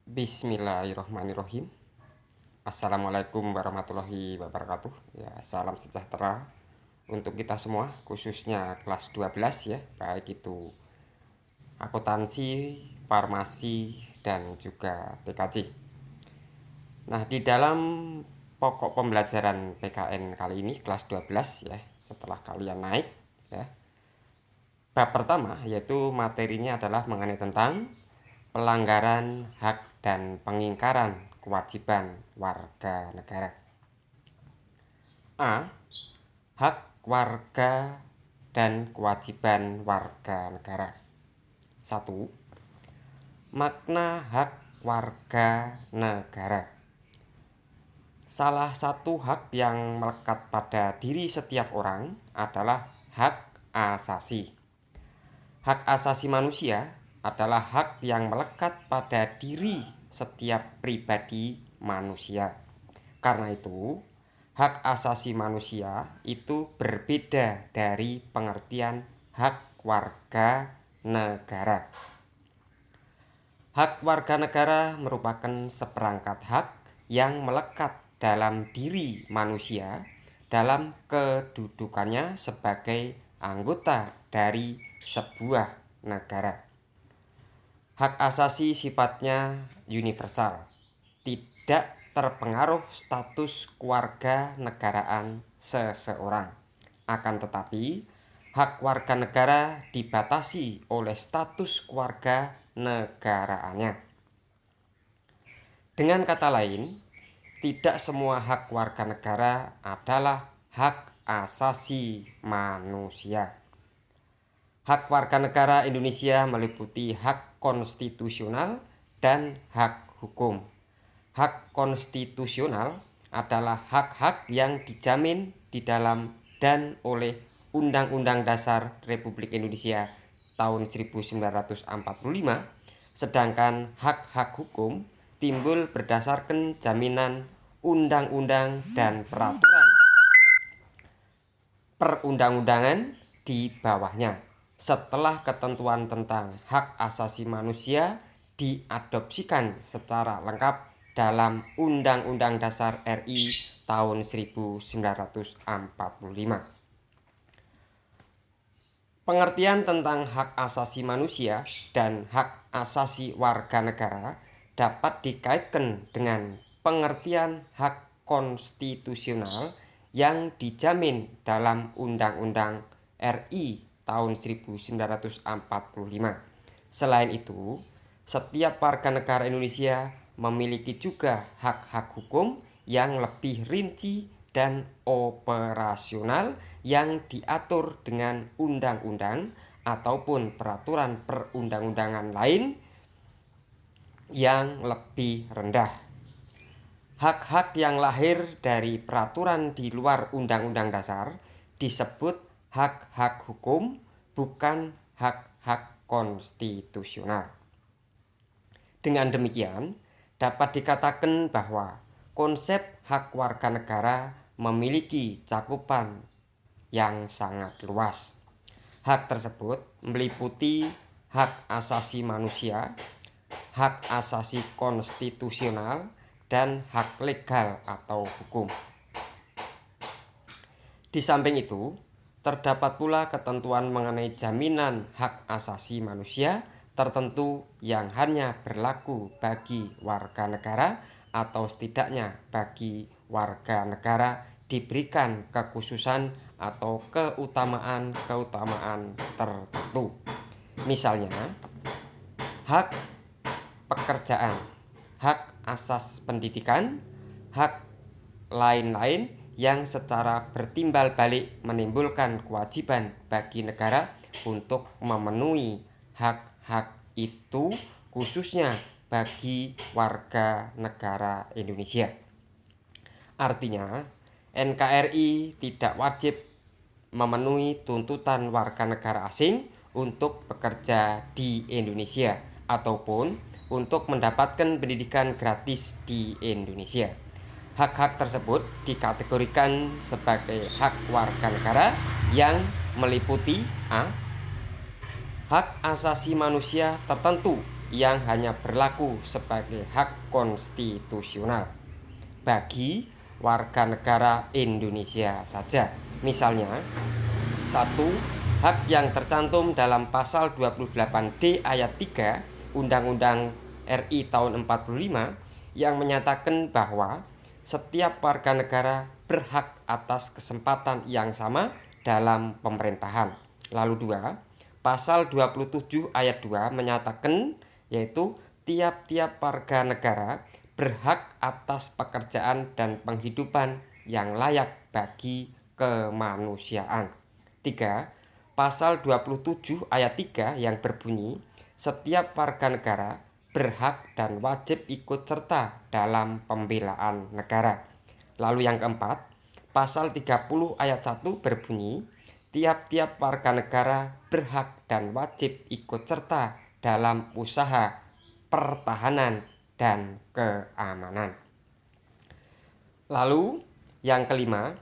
Bismillahirrahmanirrahim. Assalamualaikum warahmatullahi wabarakatuh. Ya, salam sejahtera untuk kita semua, khususnya kelas 12 ya, baik itu akuntansi, farmasi, dan juga PKJ. Nah, di dalam pokok pembelajaran PKN kali ini, kelas 12 ya, setelah kalian naik ya. Bab pertama yaitu materinya adalah mengenai tentang pelanggaran hak dan pengingkaran kewajiban warga negara. A. Hak warga dan kewajiban warga negara. 1. Makna hak warga negara. Salah satu hak yang melekat pada diri setiap orang adalah hak asasi. Hak asasi manusia adalah hak yang melekat pada diri setiap pribadi manusia. Karena itu, hak asasi manusia itu berbeda dari pengertian hak warga negara. Hak warga negara merupakan seperangkat hak yang melekat dalam diri manusia dalam kedudukannya sebagai anggota dari sebuah negara. Hak asasi sifatnya universal, tidak terpengaruh status keluarga negaraan seseorang. Akan tetapi, hak warga negara dibatasi oleh status keluarga negaraannya. Dengan kata lain, tidak semua hak warga negara adalah hak asasi manusia. Hak warga negara Indonesia meliputi hak konstitusional dan hak hukum. Hak konstitusional adalah hak-hak yang dijamin di dalam dan oleh Undang-Undang Dasar Republik Indonesia tahun 1945, sedangkan hak-hak hukum timbul berdasarkan jaminan undang-undang dan peraturan perundang-undangan di bawahnya. Setelah ketentuan tentang hak asasi manusia diadopsikan secara lengkap dalam Undang-Undang Dasar RI tahun 1945. Pengertian tentang hak asasi manusia dan hak asasi warga negara dapat dikaitkan dengan pengertian hak konstitusional yang dijamin dalam Undang-Undang RI tahun 1945. Selain itu, setiap warga negara Indonesia memiliki juga hak-hak hukum yang lebih rinci dan operasional yang diatur dengan undang-undang ataupun peraturan perundang-undangan lain yang lebih rendah. Hak-hak yang lahir dari peraturan di luar Undang-Undang Dasar disebut hak-hak hukum, bukan hak-hak konstitusional. Dengan demikian, dapat dikatakan bahwa konsep hak warga negara memiliki cakupan yang sangat luas. Hak tersebut meliputi hak asasi manusia, hak asasi konstitusional, dan hak legal atau hukum. Di samping itu, terdapat pula ketentuan mengenai jaminan hak asasi manusia tertentu yang hanya berlaku bagi warga negara atau setidaknya bagi warga negara diberikan kekhususan atau keutamaan-keutamaan tertentu. Misalnya, hak pekerjaan, hak asas pendidikan, hak lain-lain yang secara bertimbal balik menimbulkan kewajiban bagi negara untuk memenuhi hak-hak itu, khususnya bagi warga negara Indonesia. Artinya, NKRI tidak wajib memenuhi tuntutan warga negara asing untuk bekerja di Indonesia ataupun untuk mendapatkan pendidikan gratis di Indonesia. Hak-hak tersebut dikategorikan sebagai hak warga negara yang meliputi A. Hak asasi manusia tertentu yang hanya berlaku sebagai hak konstitusional bagi warga negara Indonesia saja. Misalnya, satu, hak yang tercantum dalam pasal 28D ayat 3 Undang-Undang RI tahun 45 yang menyatakan bahwa setiap warga negara berhak atas kesempatan yang sama dalam pemerintahan. Lalu dua, pasal 27 ayat 2 menyatakan yaitu tiap-tiap warga negara berhak atas pekerjaan dan penghidupan yang layak bagi kemanusiaan. 3. Pasal 27 ayat 3 yang berbunyi setiap warga negara berhak dan wajib ikut serta dalam pembelaan negara. Lalu yang keempat, pasal 30 ayat 1 berbunyi tiap-tiap warga negara berhak dan wajib ikut serta dalam usaha pertahanan dan keamanan. Lalu yang kelima,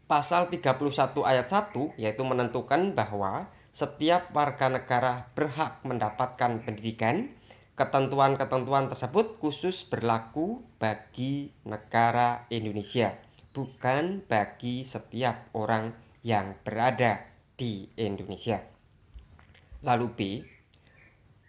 pasal 31 ayat 1 yaitu menentukan bahwa setiap warga negara berhak mendapatkan pendidikan. Ketentuan-ketentuan tersebut khusus berlaku bagi negara Indonesia, bukan bagi setiap orang yang berada di Indonesia. Lalu B,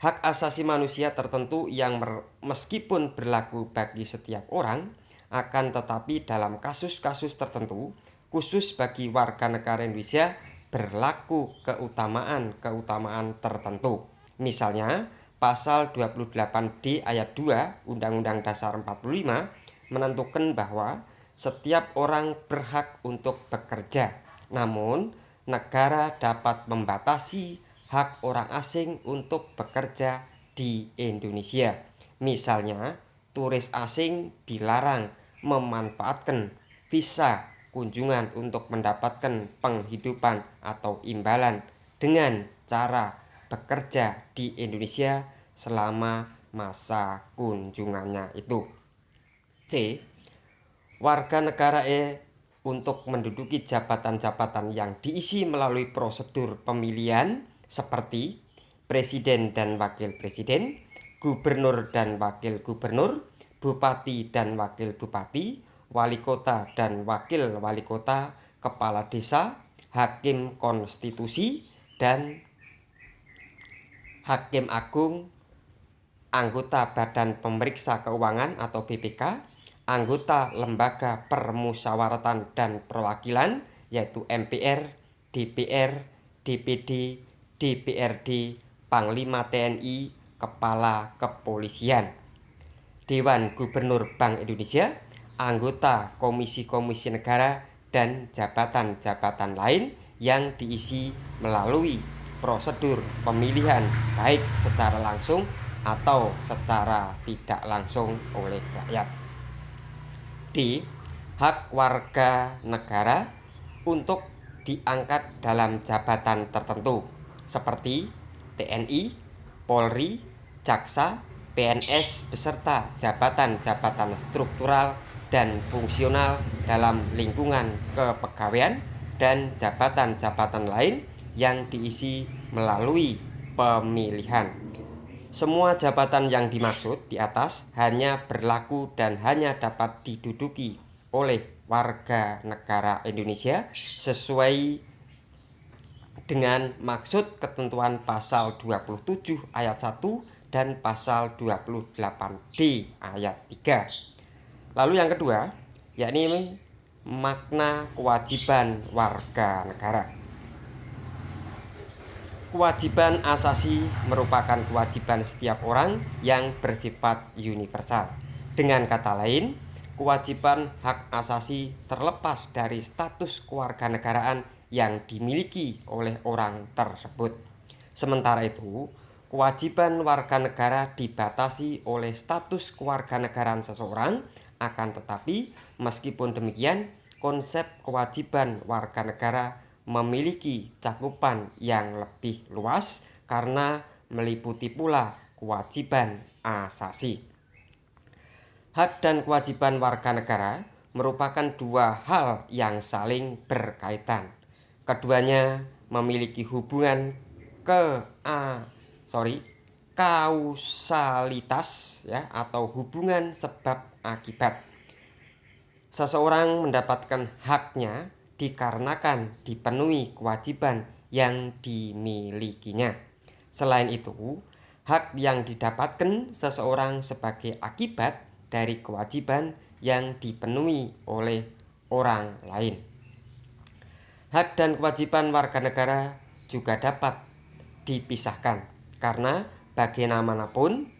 hak asasi manusia tertentu yang meskipun berlaku bagi setiap orang, akan tetapi dalam kasus-kasus tertentu, khusus bagi warga negara Indonesia, berlaku keutamaan tertentu. Misalnya, pasal 28D ayat 2 Undang-Undang Dasar 45 menentukan bahwa setiap orang berhak untuk bekerja, namun negara dapat membatasi hak orang asing untuk bekerja di Indonesia. Misalnya, turis asing dilarang memanfaatkan visa kunjungan untuk mendapatkan penghidupan atau imbalan dengan cara bekerja di Indonesia selama masa kunjungannya itu. C. Warga negara untuk menduduki jabatan-jabatan yang diisi melalui prosedur pemilihan seperti presiden dan wakil presiden, gubernur dan wakil gubernur, bupati dan wakil bupati, wali kota dan wakil wali kota, kepala desa, hakim konstitusi, dan hakim agung, anggota Badan Pemeriksa Keuangan atau BPK, anggota Lembaga Permusyawaratan dan Perwakilan yaitu MPR, DPR, DPD, DPRD, Panglima TNI, Kepala Kepolisian, Dewan Gubernur Bank Indonesia, anggota komisi-komisi negara, dan jabatan-jabatan lain yang diisi melalui prosedur pemilihan baik secara langsung atau secara tidak langsung oleh rakyat. D. Hak warga negara untuk diangkat dalam jabatan tertentu seperti TNI, Polri, Jaksa, PNS beserta jabatan-jabatan struktural dan fungsional dalam lingkungan kepegawaian dan jabatan-jabatan lain yang diisi melalui pemilihan. Semua jabatan yang dimaksud di atas hanya berlaku dan hanya dapat diduduki oleh warga negara Indonesia sesuai dengan maksud ketentuan pasal 27 ayat 1 dan pasal 28D ayat 3. Lalu yang kedua, yakni makna kewajiban warga negara. Kewajiban asasi merupakan kewajiban setiap orang yang bersifat universal. Dengan kata lain, kewajiban hak asasi terlepas dari status kewarganegaraan yang dimiliki oleh orang tersebut. Sementara itu, kewajiban warga negara dibatasi oleh status kewarganegaraan seseorang, akan tetapi meskipun demikian, konsep kewajiban warga negara memiliki cakupan yang lebih luas karena meliputi pula kewajiban asasi. Hak dan kewajiban warga negara merupakan dua hal yang saling berkaitan. Keduanya memiliki hubungan kausalitas ya atau hubungan sebab akibat. Seseorang mendapatkan haknya dikarenakan dipenuhi kewajiban yang dimilikinya. Selain itu, hak yang didapatkan seseorang sebagai akibat dari kewajiban yang dipenuhi oleh orang lain. Hak dan kewajiban warga negara juga dapat dipisahkan karena bagaimanapun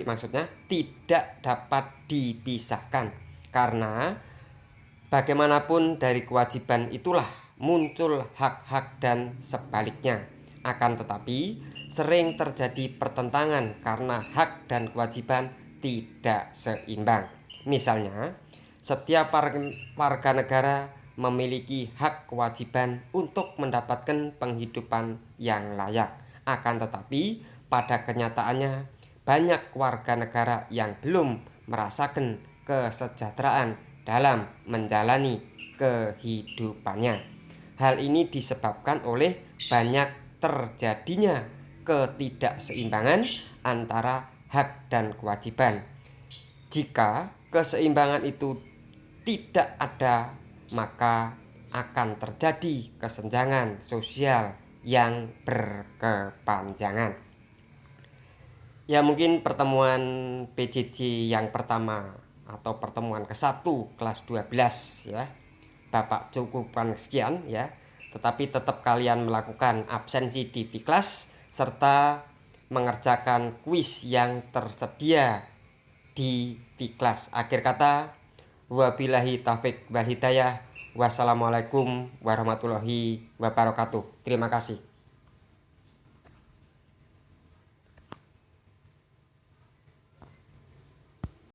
maksudnya tidak dapat dipisahkan karena bagaimanapun dari kewajiban itulah muncul hak-hak dan sebaliknya. Akan tetapi sering terjadi pertentangan karena hak dan kewajiban tidak seimbang. Misalnya, setiap warga negara memiliki hak kewajiban untuk mendapatkan penghidupan yang layak. Akan tetapi pada kenyataannya banyak warga negara yang belum merasakan kesejahteraan dalam menjalani kehidupannya. Hal ini disebabkan oleh banyak terjadinya ketidakseimbangan antara hak dan kewajiban. Jika keseimbangan itu tidak ada, maka akan terjadi kesenjangan sosial yang berkepanjangan. Ya mungkin pertemuan PJJ yang pertama atau pertemuan ke-1 kelas 12 ya. Bapak cukupkan sekian ya. Tetapi tetap kalian melakukan absensi di Vkelas serta mengerjakan kuis yang tersedia di Vkelas. Akhir kata, wabillahi taufik wal hidayah. Wassalamualaikum warahmatullahi wabarakatuh. Terima kasih.